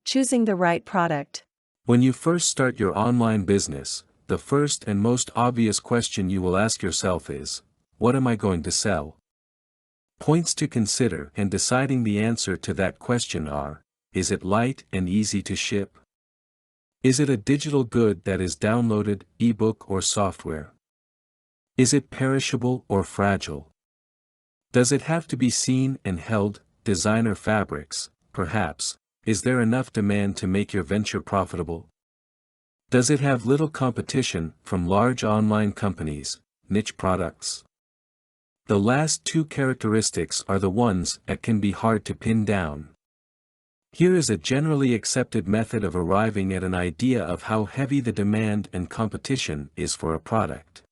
Choosing the right product. When you first start your online business, the first and most obvious question you will ask yourself is, what am I going to sell? Points to consider in deciding the answer to that question are, is it light and easy to ship? Is it a digital good that is downloaded, ebook or software? Is it perishable or fragile? Does it have to be seen and held, designer fabrics, perhaps? Is there enough demand to make your venture profitable? Does it have little competition from large online companies, niche products? The last two characteristics are the ones that can be hard to pin down. Here is a generally accepted method of arriving at an idea of how heavy the demand and competition is for a product.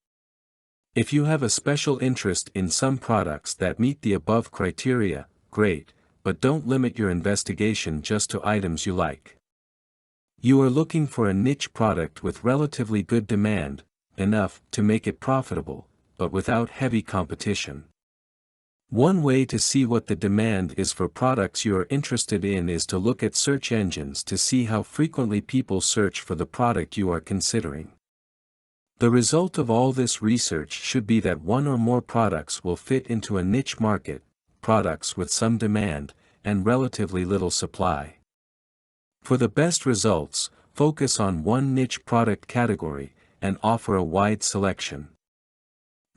If you have a special interest in some products that meet the above criteria, great, but don't limit your investigation just to items you like. You are looking for a niche product with relatively good demand, enough to make it profitable, but without heavy competition. One way to see what the demand is for products you are interested in is to look at search engines to see how frequently people search for the product you are considering. The result of all this research should be that one or more products will fit into a niche market, products with some demand, and relatively little supply. For the best results, focus on one niche product category, and offer a wide selection.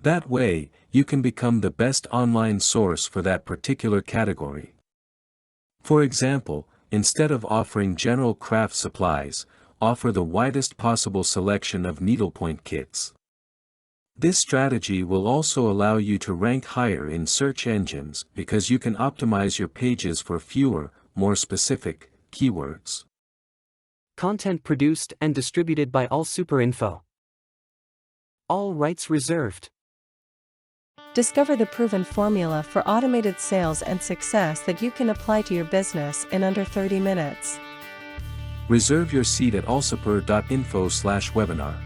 That way, you can become the best online source for that particular category. For example, instead of offering general craft supplies, offer the widest possible selection of needlepoint kits. This strategy will also allow you to rank higher in search engines because you can optimize your pages for fewer, more specific, keywords. Content produced and distributed by AllSuperInfo. All rights reserved. Discover the proven formula for automated sales and success that you can apply to your business in under 30 minutes. Reserve your seat at allsuper.info/webinar.